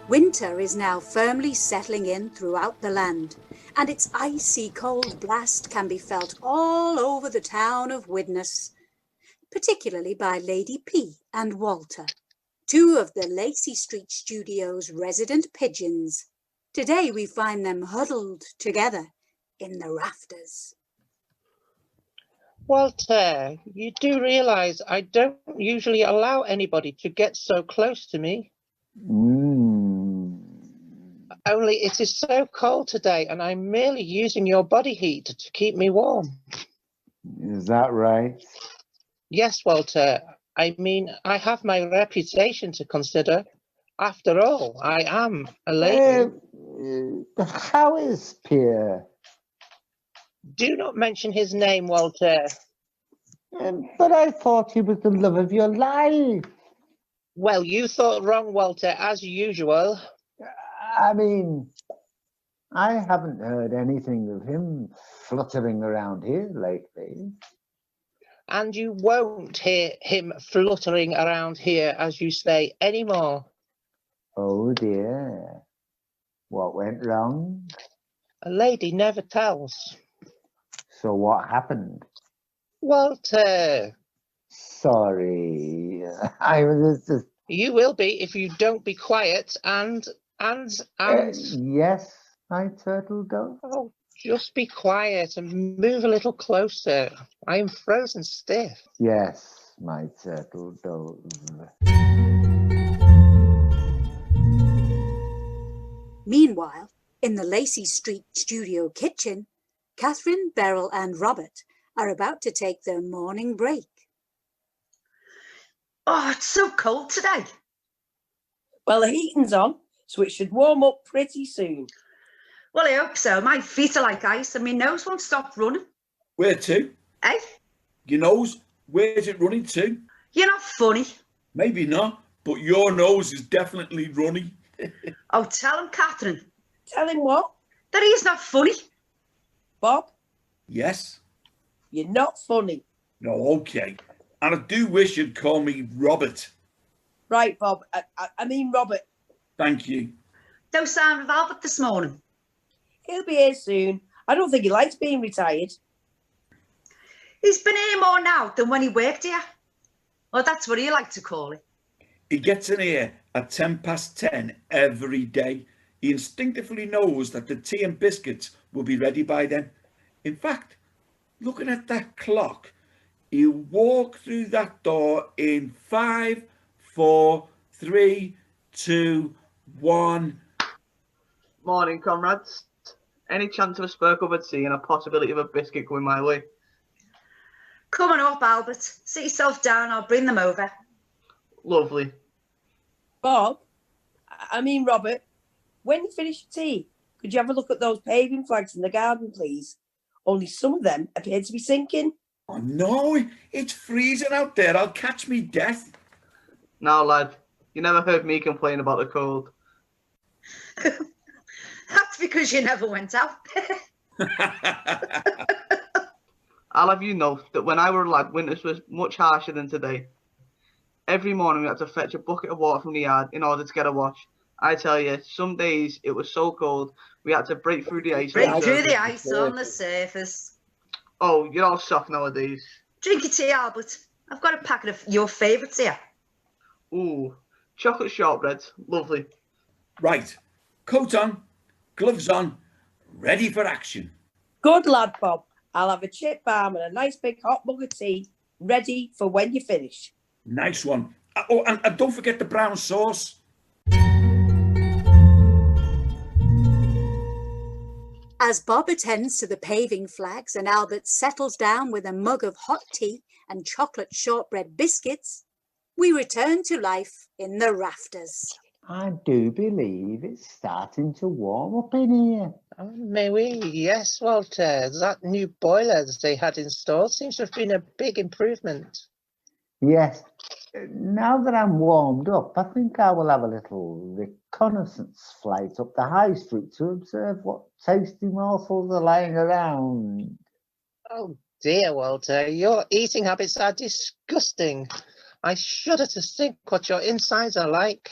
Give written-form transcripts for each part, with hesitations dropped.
Winter is now firmly settling in throughout the land, and its icy cold blast can be felt all over the town of Widnes, particularly by Lady P and Walter, two of the Lacey Street Studio's resident pigeons. Today we find them huddled together in the rafters. Walter, you do realise I don't usually allow anybody to get so close to me. Only it is so cold today and I'm merely using your body heat to keep me warm. Is that right? Yes, Walter. I mean, I have my reputation to consider. After all, I am a lady. How is Pierre? Do not mention his name, Walter. But I thought he was the love of your life. Well, you thought wrong, Walter, as usual. I mean, I haven't heard anything of him fluttering around here lately. And you won't hear him fluttering around here, as you say, anymore. Oh dear. What went wrong? A lady never tells. So what happened? Walter. Sorry. I was just... You will be if you don't be quiet and... Yes, my turtle dove. Oh, just be quiet and move a little closer. I am frozen stiff. Yes, my turtle dove. Meanwhile, in the Lacey Street Studio kitchen, Catherine, Beryl and Robert are about to take their morning break. Oh, it's so cold today. Well, the heating's on, so it should warm up pretty soon. Well, I hope so. My feet are like ice and my nose won't stop running. Where to? Eh? Your nose? Where's it running to? You're not funny. Maybe not, but your nose is definitely running. Oh, tell him, Catherine. Tell him what? That he's not funny. Bob? Yes? You're not funny. No, okay. And I do wish you'd call me Robert. Right, Bob. I mean Robert. Thank you. No sign of Albert this morning. He'll be here soon. I don't think he likes being retired. He's been here more now than when he worked here. Well, that's what he like to call it. He gets in here at 10:10 every day. He instinctively knows that the tea and biscuits will be ready by then. In fact, looking at that clock, he'll walk through that door in 5, 4, 3, 2, 1. Morning, comrades. Any chance of a spare cup of tea and a possibility of a biscuit coming my way? Come on up, Albert. Sit yourself down. I'll bring them over. Lovely. Bob? I mean Robert. When you finish your tea, could you have a look at those paving flags in the garden, please? Only some of them appear to be sinking. Oh no, it's freezing out there. I'll catch me death. Now, lad, you never heard me complain about the cold. That's because you never went out. I'll have you know that when I were a lad, winters was much harsher than today. Every morning we had to fetch a bucket of water from the yard in order to get a wash. I tell you, some days it was so cold we had to break through the ice. Break through the ice on the surface. Oh, you're all soft nowadays. Drink your tea, Albert. I've got a packet of your favourites here. Ooh, chocolate shortbreads. Lovely. Right, coat on, gloves on, ready for action. Good lad, Bob. I'll have a chip balm and a nice big hot mug of tea ready for when you finish. Nice one. Oh, and don't forget the brown sauce. As Bob attends to the paving flags and Albert settles down with a mug of hot tea and chocolate shortbread biscuits, we return to life in the rafters. I do believe it's starting to warm up in here. Oh, may we? Yes, Walter. That new boiler that they had installed seems to have been a big improvement. Yes. Now that I'm warmed up, I think I will have a little reconnaissance flight up the high street to observe what tasty morsels are lying around. Oh dear, Walter, your eating habits are disgusting. I shudder to think what your insides are like.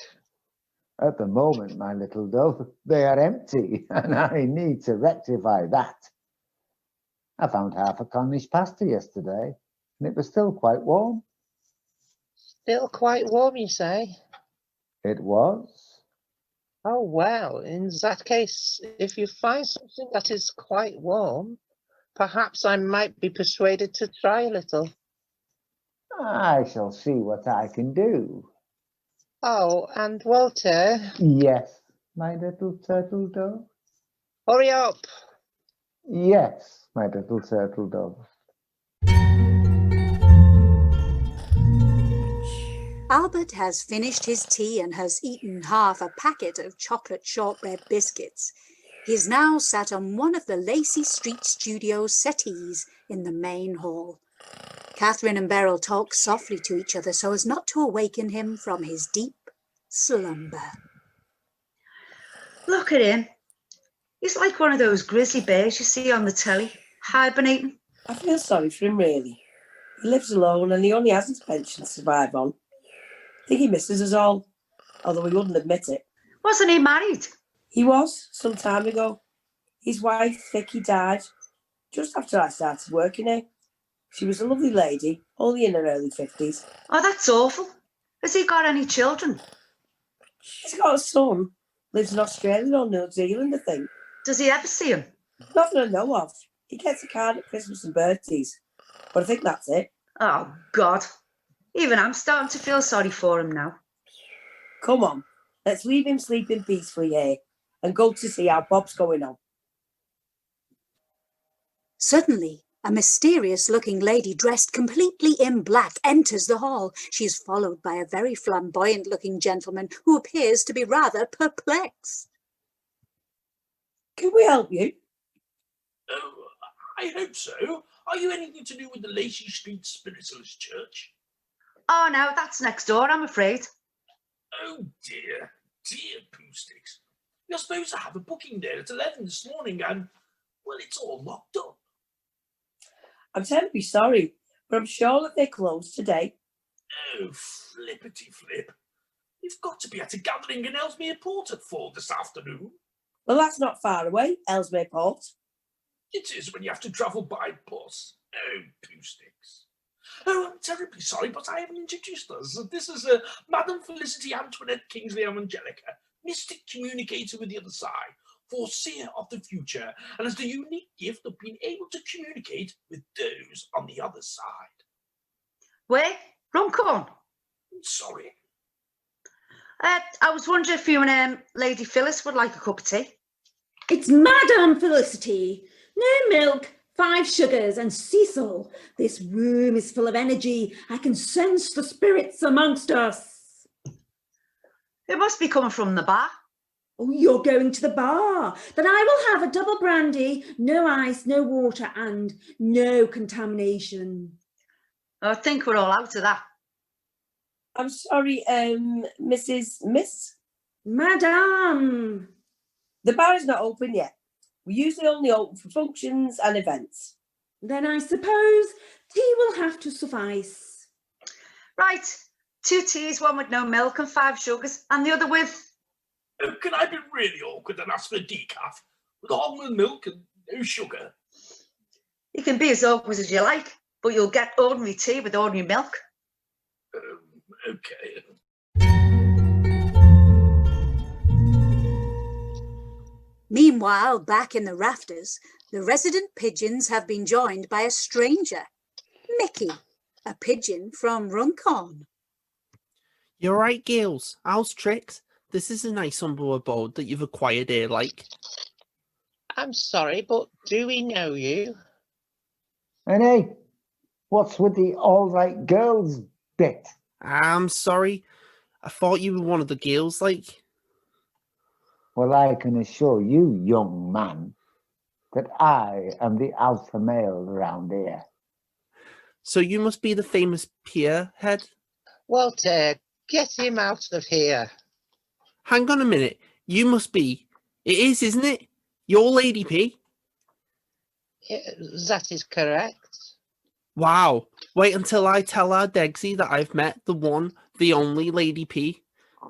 At the moment, my little dove, they are empty, and I need to rectify that. I found half a Cornish pasty yesterday, and it was still quite warm. Still quite warm, you say? It was. Oh, well, in that case, if you find something that is quite warm, perhaps I might be persuaded to try a little. I shall see what I can do. Oh, and Walter... Yes, my little turtle dove? Hurry up! Yes, my little turtle dove. Albert has finished his tea and has eaten half a packet of chocolate shortbread biscuits. He is now sat on one of the Lacey Street Studio settees in the main hall. Catherine and Beryl talk softly to each other so as not to awaken him from his deep slumber. Look at him. He's like one of those grizzly bears you see on the telly, hibernating. I feel sorry for him, really. He lives alone and he only has his pension to survive on. I think he misses us all, although he wouldn't admit it. Wasn't he married? He was, some time ago. His wife, Vicky, died just after I started working here. She was a lovely lady, only in her early 50s. Oh, that's awful. Has he got any children? He's got a son, lives in Australia or New Zealand, I think. Does he ever see him? Nothing I know of. He gets a card at Christmas and birthdays, but I think that's it. Oh, God. Even I'm starting to feel sorry for him now. Come on, let's leave him sleeping peacefully here and go to see how Bob's going on. Suddenly, a mysterious-looking lady dressed completely in black enters the hall. She is followed by a very flamboyant-looking gentleman who appears to be rather perplexed. Can we help you? Oh, I hope so. Are you anything to do with the Lacey Street Spiritualist Church? Oh, no, that's next door, I'm afraid. Oh, dear poo sticks. You're supposed to have a booking there at 11 this morning and, well, it's all locked up. I'm terribly sorry, but I'm sure that they're closed today. Oh, flippity flip. You've got to be at a gathering in Ellesmere Port at 4 this afternoon. Well, that's not far away, Ellesmere Port. It is when you have to travel by bus. Oh, poo sticks. Oh, I'm terribly sorry, but I haven't introduced us. This is Madam Felicity Antoinette Kingsley Angelica, mystic communicator with the other side, foreseer of the future, and has the unique gift of being able to communicate with those on the other side. Where? Runcorn? Sorry. I was wondering if you and Lady Phyllis would like a cup of tea. It's Madam Felcity. No milk, 5 sugars, and Cecil. This room is full of energy. I can sense the spirits amongst us. It must be coming from the bar. Oh, you're going to the bar. Then I will have a double brandy, no ice, no water, and no contamination. I think we're all out of that. I'm sorry, Miss? Madame. The bar is not open yet. We usually only open for functions and events. Then I suppose tea will have to suffice. Right, 2 teas, 1 with no milk and 5 sugars, and the other with... Oh, can I be really awkward and ask for a decaf? With almond milk and no sugar? You can be as awkward as you like, but you'll get ordinary tea with ordinary milk. Okay. Meanwhile, back in the rafters, the resident pigeons have been joined by a stranger, Mickey, a pigeon from Runcorn. You're right, girls. How's tricks? This is a nice humble abode that you've acquired here, like. I'm sorry, but do we know you? And hey, what's with the all right girls bit? I'm sorry. I thought you were one of the girls, like. Well, I can assure you, young man, that I am the alpha male around here. So you must be the famous pier head? Walter, get him out of here. Hang on a minute. You must be. It is, isn't it? You're Lady P? That is correct. Wow. Wait until I tell our Degsy that I've met the one, the only Lady P.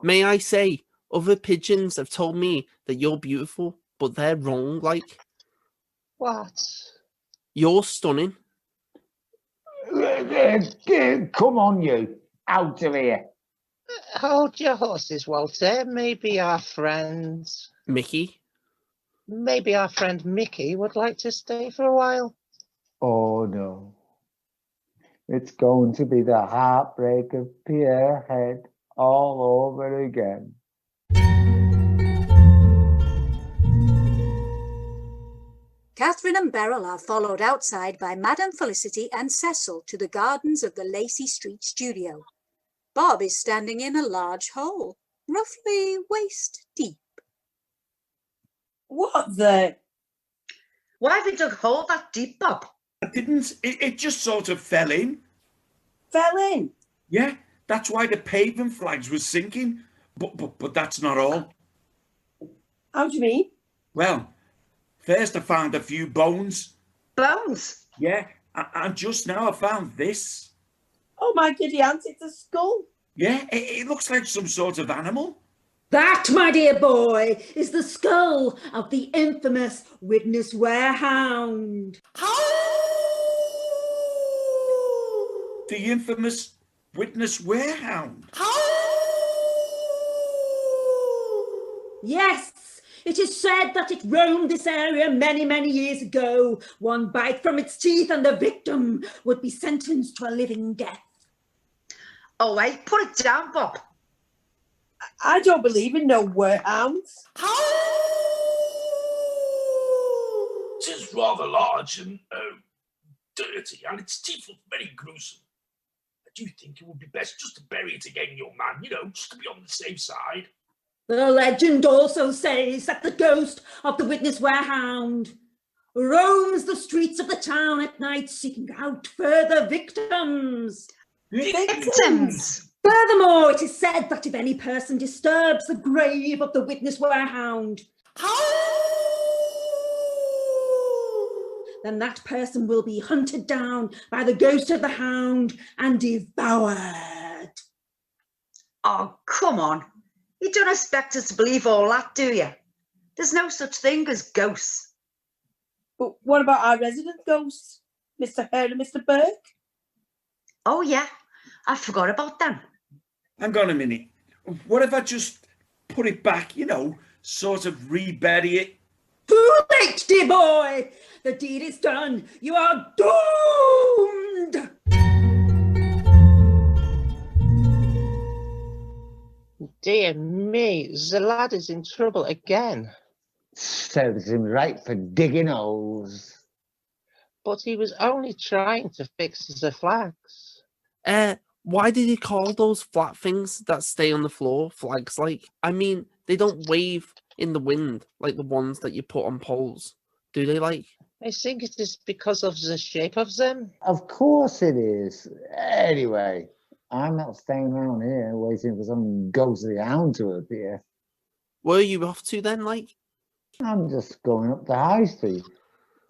May I say, other pigeons have told me that you're beautiful, but they're wrong, like. What? You're stunning. Come on, you. Out of here. Hold your horses, Walter. Maybe our friend Mickey? Mickey would like to stay for a while. Oh, no. It's going to be the heartbreak of Pierrehead all over again. Catherine and Beryl are followed outside by Madam Felicity and Cecil to the gardens of the Lacey Street Studio. Bob is standing in a large hole, roughly waist deep. What the? Why have you dug a hole that deep, Bob? I didn't. It just sort of fell in. Fell in? Yeah, that's why the pavement flags were sinking. But that's not all. How do you mean? Well, first I found a few bones. Bones? Yeah, and just now I found this. Oh, my giddy aunt, it's a skull. Yeah, it looks like some sort of animal. That, my dear boy, is the skull of the infamous Widnes Werehound. The infamous Widnes Werehound. Yes, it is said that it roamed this area many, many years ago. One bite from its teeth and the victim would be sentenced to a living death. Oh, wait, put it down, Bob. I don't believe in no werehounds. It is rather large and dirty, and its teeth look very gruesome. I do think it would be best just to bury it again, young man, just to be on the safe side. The legend also says that the ghost of the Widnes Werehound roams the streets of the town at night seeking out further victims. Victims! Furthermore, it is said that if any person disturbs the grave of the Widnes Werehound, then that person will be hunted down by the ghost of the hound and devoured. Oh, come on. You don't expect us to believe all that, do you? There's no such thing as ghosts. But what about our resident ghosts, Mr. Hurd and Mr. Burke? Oh, yeah. I forgot about them. Hang on a minute. What if I just put it back, sort of rebury it? Too late, dear boy. The deed is done. You are doomed. Dear me, the lad is in trouble again. Serves him right for digging holes. But he was only trying to fix the flags. Why did he call those flat things that stay on the floor flags, like? I mean, they don't wave in the wind like the ones that you put on poles, do they, like? I think it is because of the shape of them. Of course it is. Anyway, I'm not staying around here waiting for some ghostly hound to appear. Where are you off to then, like? I'm just going up the high street.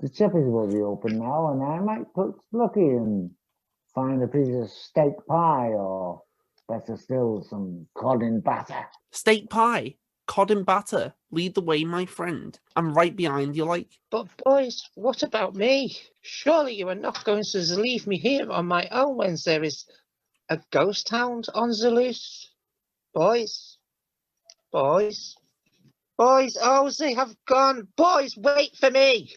The chippies will be open now, and I might put lucky and find a piece of steak pie, or better still, some cod in batter. Steak pie? Cod and batter? Lead the way, my friend. I'm right behind you, like. But boys, what about me? Surely you are not going to leave me here on my own when there is a ghost hound on the loose? Boys? Boys? Boys, oh, they have gone. Boys, wait for me.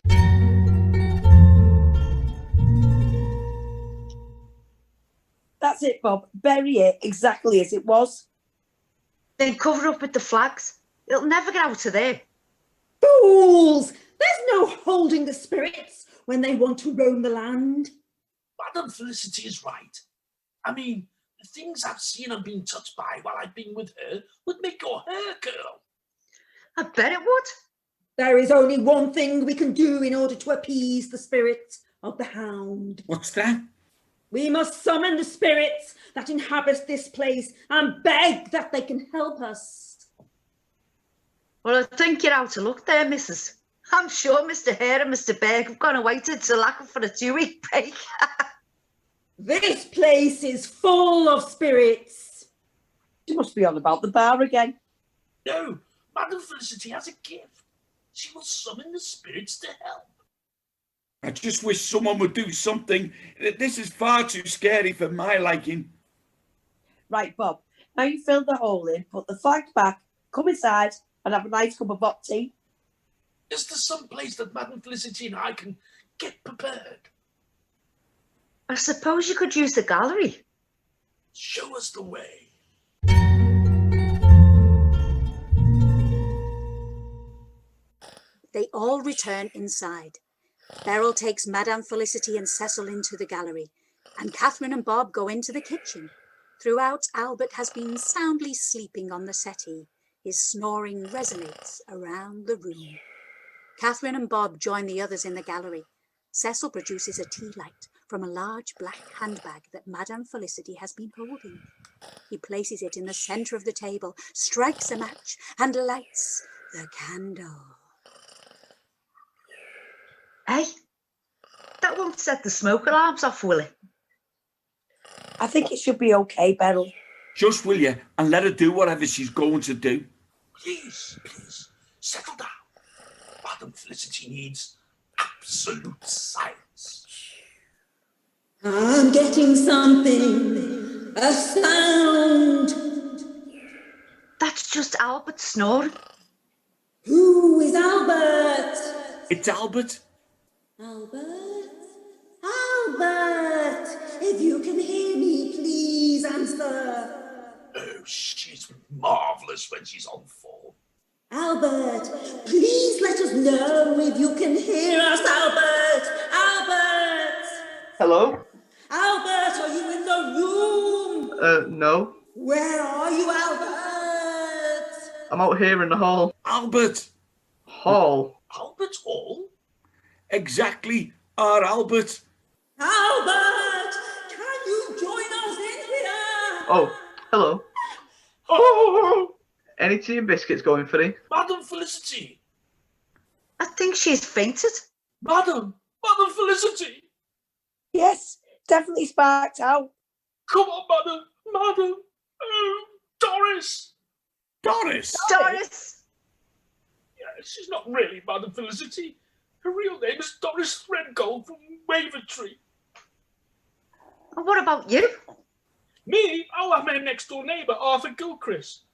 That's That's it, Bob. Bury it exactly as it was. Then cover up with the flags. It'll never get out of there. Fools! There's no holding the spirits when they want to roam the land. Madam Felicity is right. I mean, the things I've seen and been touched by while I've been with her would make your hair curl. I bet it would. There is only one thing we can do in order to appease the spirit of the hound. What's that? We must summon the spirits that inhabit this place and beg that they can help us. Well, I think you're out of luck there, missus. I'm sure Mr. Hare and Mr. Berg have gone away to Zalaca for a 2-week break. This place is full of spirits. She must be on about the bar again. No, Madam Felicity has a gift. She will summon the spirits to help. I just wish someone would do something. This is far too scary for my liking. Right, Bob. Now you fill the hole in, put the flags back, come inside and have a nice cup of hot tea. Is there some place that Madam Felicity and I can get prepared? I suppose you could use the gallery. Show us the way. They all return inside. Beryl takes Madame Felicity and Cecil into the gallery, and Catherine and Bob go into the kitchen. Throughout, Albert has been soundly sleeping on the settee. His snoring resonates around the room. Catherine and Bob join the others in the gallery. Cecil produces a tea light from a large black handbag that Madame Felicity has been holding. He places it in the centre of the table, strikes a match, and lights the candle. Hey, that won't set the smoke alarms off, will it? I think it should be okay, Beryl. Just will you, and let her do whatever she's going to do. Please, settle down. Madam Felicity needs absolute silence. I'm getting something. A sound. That's just Albert snoring. Who is Albert? It's Albert. Albert? Albert! If you can hear me, please answer. Oh, she's marvellous when she's on form. Albert, please let us know if you can hear us, Albert! Albert! Hello? Albert, are you in the room? No. Where are you, Albert? I'm out here in the hall. Albert. Hall? Albert Hall? Exactly, our Albert. Albert! Can you join us in here? Oh, hello. Oh! Any tea and biscuits going for you? Madam Felicity! I think she's fainted. Madam Felicity! Yes, definitely sparked out. Come on, Madam! Oh, Doris! Doris? Doris! Yeah, she's not really Madam Felicity. Her real name is Doris Threadgold from Wavertree. And what about you? Me? Oh, I'm my next door neighbour, Arthur Gilchrist.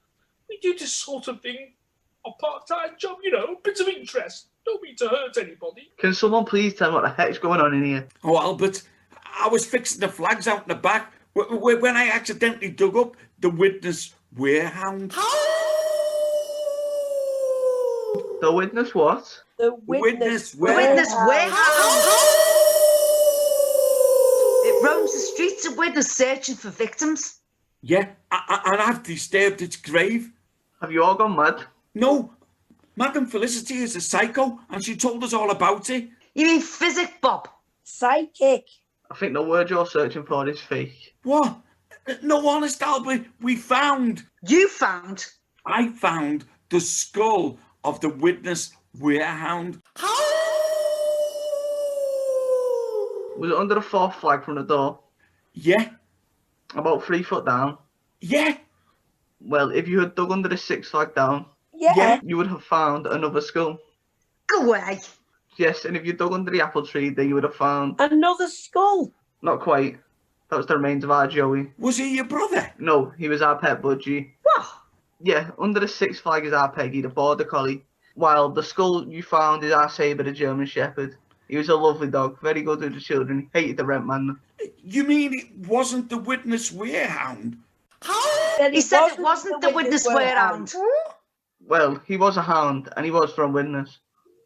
We do this sort of thing, a part-time job, you know, bits of interest. Don't mean to hurt anybody. Can someone please tell me what the heck's going on in here? Oh, Albert, I was fixing the flags out in the back when I accidentally dug up the Widnes Werehound. The Widnes what? The Widnes Werehound. It roams the streets of Widnes searching for victims. Yeah, and I've disturbed its grave. Have you all gone mad? No, Madam Felicity is a psycho, and she told us all about it. You mean physic, Bob? Psychic. I think the word you're searching for is fake. What? No, honest, Albert, we found. You found? I found the skull of the Widnes Werehound. Was it under the fourth flag from the door? Yeah. About 3 foot down? Yeah. Well, if you had dug under the sixth flag down, Yeah. you would have found another skull. Go away. Yes, and if you dug under the apple tree, then you would have found... Another skull. Not quite. That was the remains of our Joey. Was he your brother? No, he was our pet budgie. What? Yeah, under the sixth flag is our Peggy, the border collie, while the skull you found is our Sabre, the German Shepherd. He was a lovely dog, very good with the children. He hated the rent man. You mean it wasn't the Widnes Werehound? He said it wasn't the Widnes Werehound. Well, he was a hound, and he was from Widnes,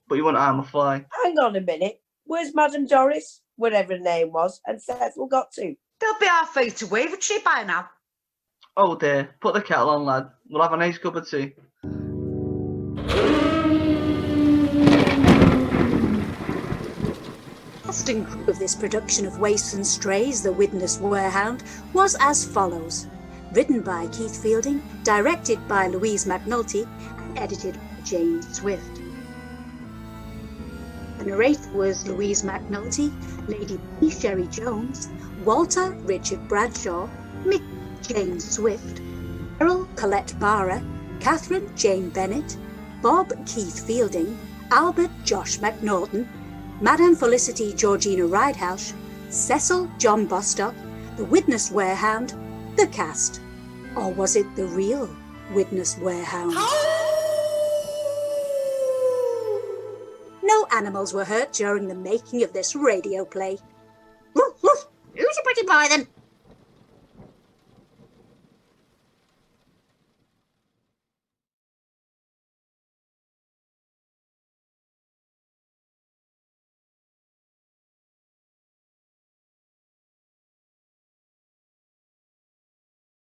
but he wouldn't harm a fly. Hang on a minute. Where's Madam Doris, whatever her name was, and Cecil got to? They'll be halfway to Wavertree by now. Oh dear, put the kettle on, lad. We'll have a nice cup of tea. Casting crew of this production of Waifs and Strays, the Widnes Werehound, was as follows. Written by Keith Fielding, directed by Louise McNulty, and edited by Jane Swift. The narrator was Louise McNulty, Lady B. Sheri Jones, Walter Richard Bradshaw, Mick Jane Swift, Beryl Colette Barra, Catherine Jane Bennett, Bob Keith Fielding, Albert Josh McNorton, Madam Felicity Georgina Ridehalgh, Cecil John Bostock, the Widnes Werehound, the cast. Or was it the real Widnes Werehound? No animals were hurt during the making of this radio play. Woof, woof. Who's a pretty boy then?